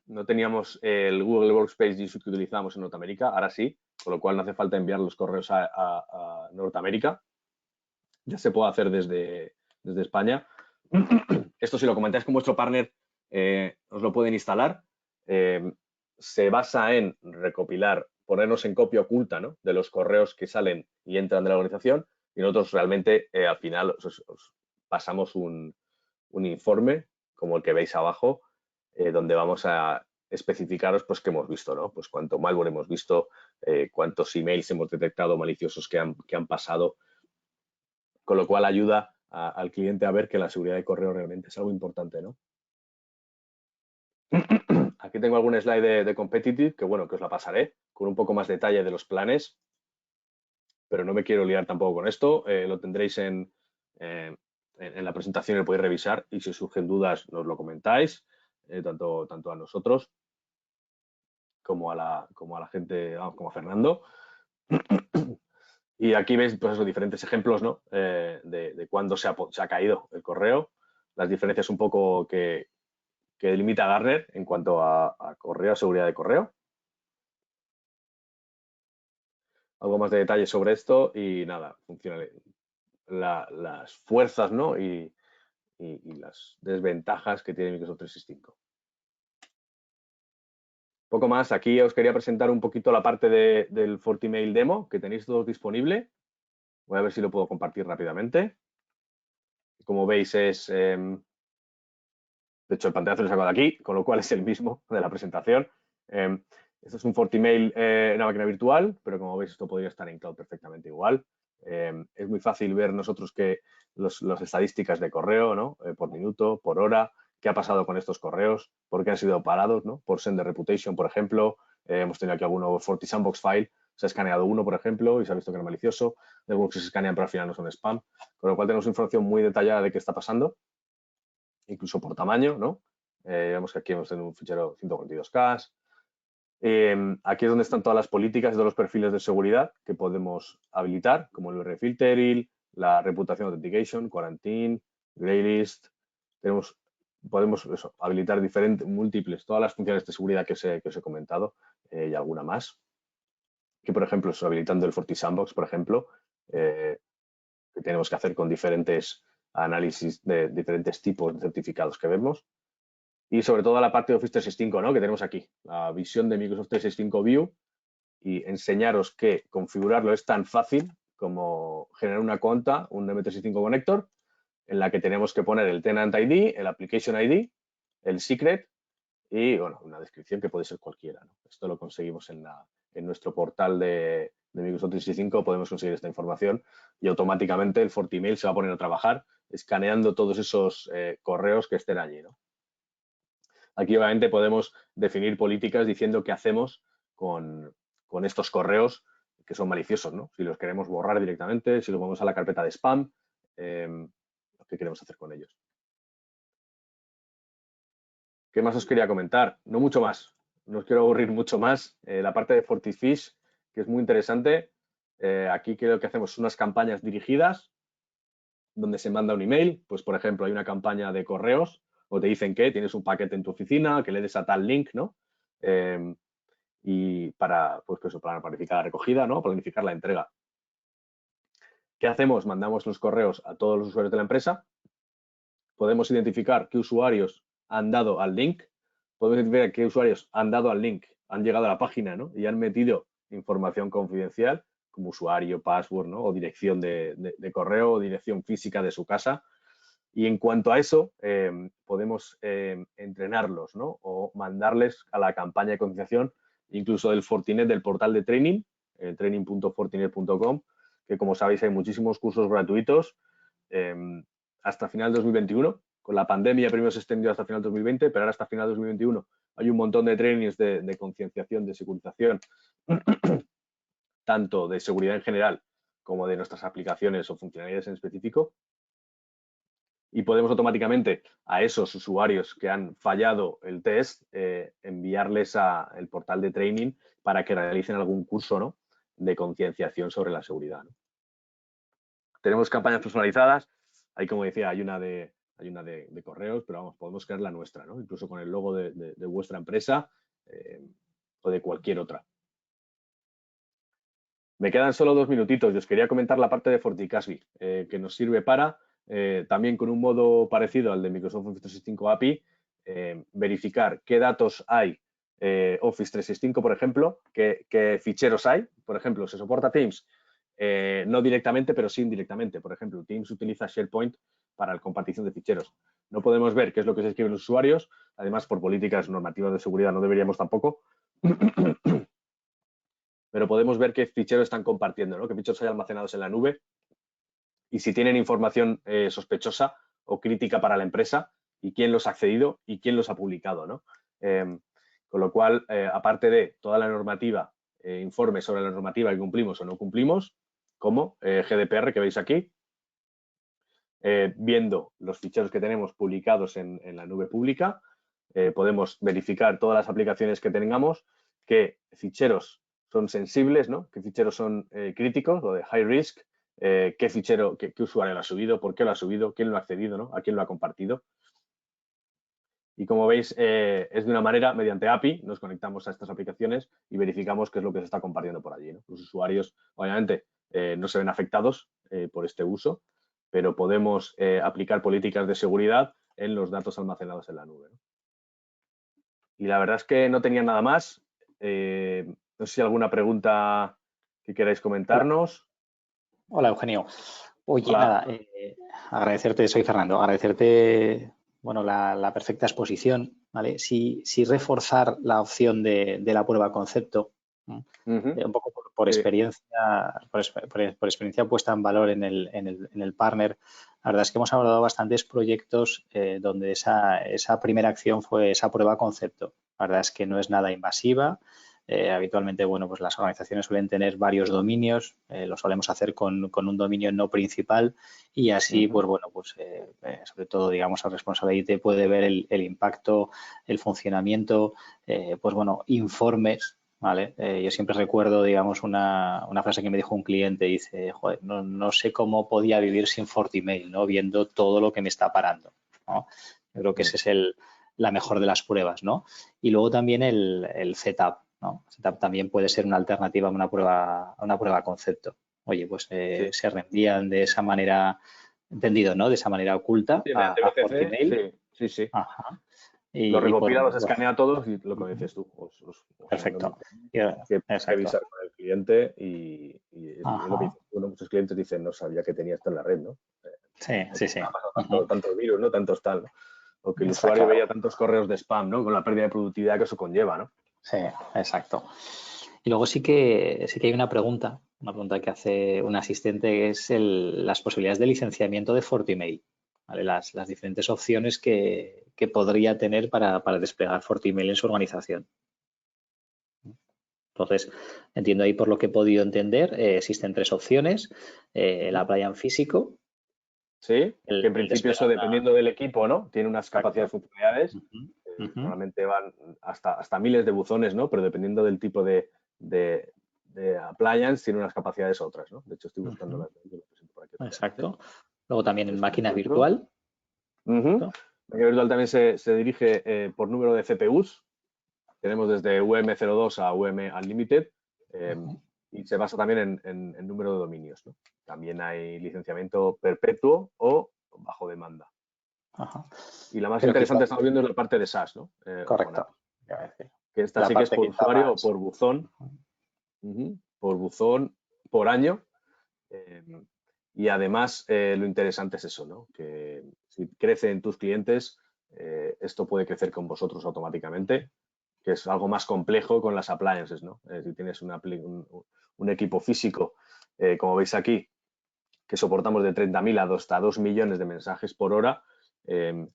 no teníamos el Google Workspace que utilizábamos en Norteamérica, ahora sí, con lo cual no hace falta enviar los correos a Norteamérica. Ya se puede hacer desde España. Esto si lo comentáis con vuestro partner, os lo pueden instalar. Se basa en recopilar, ponernos en copia oculta, ¿no?, de los correos que salen y entran de la organización, y nosotros realmente al final os pasamos un informe, como el que veis abajo, donde vamos a especificaros pues qué hemos visto, ¿no? Pues cuánto malware hemos visto, cuántos emails hemos detectado maliciosos que han pasado, con lo cual ayuda al cliente a ver que la seguridad de correo realmente es algo importante, ¿no? Aquí tengo algún slide de Competitive, que bueno, que os la pasaré con un poco más detalle de los planes, pero no me quiero liar tampoco con esto. Lo tendréis en la presentación, lo podéis revisar y si os surgen dudas nos lo comentáis, tanto a nosotros como a la gente, como a Fernando. Y aquí veis pues, los diferentes ejemplos, ¿no?, de cuándo se ha caído el correo, las diferencias un poco que delimita Gartner en cuanto a correo, seguridad de correo. Algo más de detalle sobre esto y nada, funciona las fuerzas, ¿no?, y las desventajas que tiene Microsoft 365. Poco más, aquí os quería presentar un poquito la parte del FortiMail demo, que tenéis todos disponible. Voy a ver si lo puedo compartir rápidamente. Como veis es, de hecho el pantallazo lo he sacado de aquí, con lo cual es el mismo de la presentación. Esto es un FortiMail en una máquina virtual, pero como veis esto podría estar en cloud perfectamente igual. Es muy fácil ver nosotros que las estadísticas de correo, ¿no?, por minuto, por hora, qué ha pasado con estos correos, por qué han sido parados, ¿no?, por Sender Reputation, por ejemplo. Hemos tenido aquí alguno FortiSandbox File, se ha escaneado uno, por ejemplo, y se ha visto que era malicioso. Networks que se escanean, pero al final no son spam. Con lo cual tenemos información muy detallada de qué está pasando, incluso por tamaño, ¿no? Vemos que aquí hemos tenido un fichero 142K. Aquí es donde están todas las políticas de los perfiles de seguridad que podemos habilitar, como el URL filtering, la reputación authentication, quarantine, graylist. Podemos habilitar múltiples, todas las funciones de seguridad que os he comentado y alguna más. Que, por ejemplo, habilitando el FortiSandbox, por ejemplo, que tenemos que hacer con diferentes análisis de diferentes tipos de certificados que vemos. Y sobre todo la parte de Office 365, ¿no?, que tenemos aquí, la visión de Microsoft 365 View, y enseñaros que configurarlo es tan fácil como generar una cuenta, un M365 Connector, en la que tenemos que poner el Tenant ID, el Application ID, el Secret y, bueno, una descripción que puede ser cualquiera, ¿no? Esto lo conseguimos en nuestro portal de Microsoft 365, podemos conseguir esta información y automáticamente el FortiMail se va a poner a trabajar escaneando todos esos correos que estén allí, ¿no? Aquí obviamente podemos definir políticas diciendo qué hacemos con estos correos que son maliciosos, ¿no? Si los queremos borrar directamente, si los vamos a la carpeta de spam, ¿qué queremos hacer con ellos? ¿Qué más os quería comentar? No mucho más, no os quiero aburrir mucho más. La parte de FortiFish, que es muy interesante. Aquí creo que hacemos unas campañas dirigidas donde se manda un email. Pues, por ejemplo, hay una campaña de correos o te dicen que tienes un paquete en tu oficina, que le des a tal link, ¿no? y para planificar la recogida, ¿no? Planificar la entrega. ¿Qué hacemos? Mandamos los correos a todos los usuarios de la empresa. Podemos identificar qué usuarios han dado al link. Podemos identificar qué usuarios han dado al link, han llegado a la página, ¿no? Y han metido información confidencial como usuario, password, ¿no? O dirección de correo o dirección física de su casa. Y en cuanto a eso, podemos entrenarlos, ¿no? O mandarles a la campaña de concienciación, incluso del Fortinet, del portal de training, training.fortinet.com, que como sabéis hay muchísimos cursos gratuitos hasta final de 2021. Con la pandemia primero se extendió hasta final de 2020, pero ahora hasta final de 2021 hay un montón de trainings de concienciación, de securización, tanto de seguridad en general como de nuestras aplicaciones o funcionalidades en específico. Y podemos automáticamente a esos usuarios que han fallado el test enviarles al portal de training para que realicen algún curso, ¿no? De concienciación sobre la seguridad, ¿no? Tenemos campañas personalizadas. Ahí, como decía, hay una de correos, pero vamos, podemos crear la nuestra, ¿no? Incluso con el logo de vuestra empresa o de cualquier otra. Me quedan solo 2 minutitos. Yo os quería comentar la parte de FortiCASB, que nos sirve para, también con un modo parecido al de Microsoft Office 365 API, verificar qué datos hay Office 365, por ejemplo, qué ficheros hay. Por ejemplo, se soporta Teams, no directamente, pero sí indirectamente. Por ejemplo, Teams utiliza SharePoint para la compartición de ficheros. No podemos ver qué es lo que se escriben los usuarios. Además, por políticas normativas de seguridad no deberíamos tampoco. Pero podemos ver qué ficheros están compartiendo, ¿no? Qué ficheros hay almacenados en la nube y si tienen información sospechosa o crítica para la empresa y quién los ha accedido y quién los ha publicado, ¿no? Con lo cual, aparte de toda la normativa, informes sobre la normativa que cumplimos o no cumplimos, como GDPR que veis aquí, viendo los ficheros que tenemos publicados en la nube pública, podemos verificar todas las aplicaciones que tengamos, qué ficheros son sensibles, ¿no? Qué ficheros son críticos o de high risk, qué fichero, qué usuario lo ha subido, por qué lo ha subido, quién lo ha accedido, ¿no? A quién lo ha compartido. Y como veis, es de una manera, mediante API, nos conectamos a estas aplicaciones y verificamos qué es lo que se está compartiendo por allí, ¿no? Los usuarios, obviamente, no se ven afectados por este uso, pero podemos aplicar políticas de seguridad en los datos almacenados en la nube, ¿no? Y la verdad es que no tenía nada más. No sé si alguna pregunta que queráis comentarnos. Hola, Eugenio. Oye, Hola. nada, agradecerte, soy Fernando, agradecerte, bueno, la perfecta exposición, ¿vale? Sí, reforzar la opción de la prueba concepto, ¿no? Un poco por experiencia, por experiencia puesta en valor en el partner. La verdad es que hemos abordado bastantes proyectos donde esa primera acción fue esa prueba concepto. La verdad es que no es nada invasiva. Habitualmente, bueno, pues las organizaciones suelen tener varios dominios, lo solemos hacer con un dominio no principal y así, pues bueno, pues sobre todo, digamos, el responsable de IT puede ver el impacto, el funcionamiento, pues bueno, informes, ¿vale? Yo siempre recuerdo, digamos, una frase que me dijo un cliente, dice, joder, no sé cómo podía vivir sin FortiMail, ¿no? Viendo todo lo que me está parando, ¿no? Yo creo que ese es la mejor de las pruebas, ¿no? Y luego también el setup, ¿no? Setup también puede ser una alternativa a una prueba concepto. Oye, pues Sí. se reenvían de esa manera, entendido, ¿no? De esa manera oculta a FortiMail. Sí. Ajá. Los recopila, Bueno, los escanea todos y lo que dices tú. Perfecto. Que avisar con el cliente y es lo que dices. Bueno, muchos clientes dicen, no sabía que tenía esto en la red, ¿no? Sí. Ha pasado tantos virus, ¿no? Tantos tal, ¿no? O que el usuario veía tantos correos de spam, ¿no? Con la pérdida de productividad que eso conlleva, ¿no? Sí, exacto. Y luego sí que hay una pregunta que hace un asistente, que es las posibilidades de licenciamiento de FortiMail, ¿vale? Las diferentes opciones que podría tener para desplegar FortiMail en su organización. Entonces, entiendo ahí, por lo que he podido entender, existen 3 opciones. El appliance físico. Sí, que en principio eso, dependiendo del equipo, ¿no? Tiene unas capacidades funcionalidades. Normalmente van hasta miles de buzones, ¿no? Pero dependiendo del tipo de appliance, tiene unas capacidades otras, ¿no? De hecho, estoy buscando las por aquí. Exacto. Luego también en máquina virtual. Máquina virtual también se dirige por número de CPUs. tenemos desde UM02 a UM Unlimited y se basa también en número de dominios, ¿no? También hay licenciamiento perpetuo o bajo demanda. Ajá. Y la más interesante estamos viendo es la parte de SaaS, ¿no? Correcto. Que esta sí que es por usuario o por buzón. Por buzón, por año. Y además lo interesante es eso, ¿no? Que si crecen tus clientes, esto puede crecer con vosotros automáticamente, que es algo más complejo con las appliances, ¿no? Si tienes un equipo físico, como veis aquí, que soportamos de 30.000 hasta 2 millones de mensajes por hora,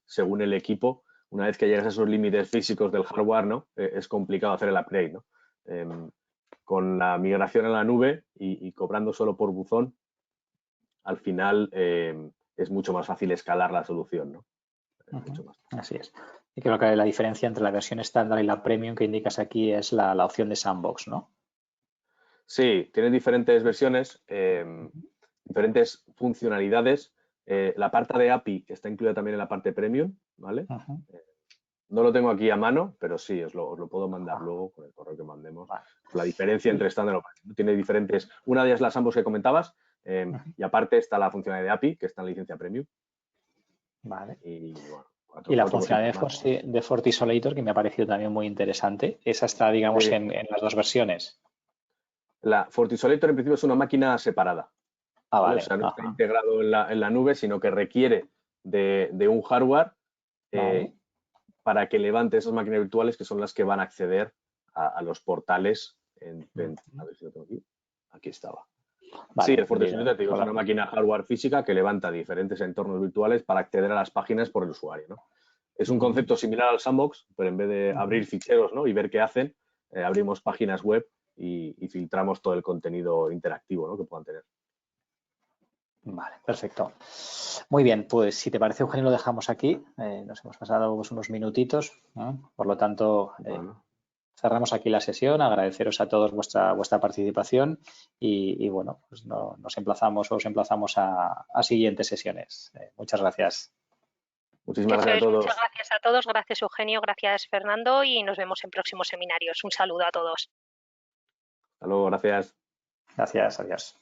según el equipo, una vez que llegas a esos límites físicos del hardware, ¿no? Es complicado hacer el upgrade, ¿no? Con la migración a la nube y cobrando solo por buzón, al final es mucho más fácil escalar la solución, ¿no? Mucho más. Así es. Y creo que la diferencia entre la versión estándar y la premium que indicas aquí es la opción de sandbox, ¿no? Sí, tiene diferentes versiones, diferentes funcionalidades. La parte de API está incluida también en la parte premium, ¿vale? No lo tengo aquí a mano, pero sí, os lo puedo mandar luego con el correo que mandemos. Vale. La diferencia entre estándar y premium. Tiene diferentes. Una de ellas las ambos que comentabas, y aparte está la funcionalidad de API, que está en la licencia premium. Vale. Y bueno, y la funcionalidad de FortiSolator, que me ha parecido también muy interesante, esa está, digamos, en las dos versiones. La FortiSolator en principio es una máquina separada. Vale. O sea, no está integrado en la nube, sino que requiere de un hardware para que levante esas máquinas virtuales que son las que van a acceder a los portales. A ver si lo tengo aquí. Aquí estaba. Vale, sí, el FortiSolator es una máquina hardware física que levanta diferentes entornos virtuales para acceder a las páginas por el usuario, ¿no? Es un concepto similar al sandbox, pero en vez de abrir ficheros, ¿no? y ver qué hacen, abrimos páginas web y filtramos todo el contenido interactivo, ¿no? que puedan tener. Vale, perfecto. Muy bien, pues si te parece, Eugenio, lo dejamos aquí. Nos hemos pasado unos minutitos, ¿no? Por lo tanto, cerramos aquí la sesión. Agradeceros a todos vuestra participación y bueno, pues os emplazamos a siguientes sesiones. Muchas gracias. Muchísimas gracias a todos. Muchas gracias a todos. Gracias, Eugenio. Gracias, Fernando. Y nos vemos en próximos seminarios. Un saludo a todos. Hasta luego, gracias. Gracias, adiós.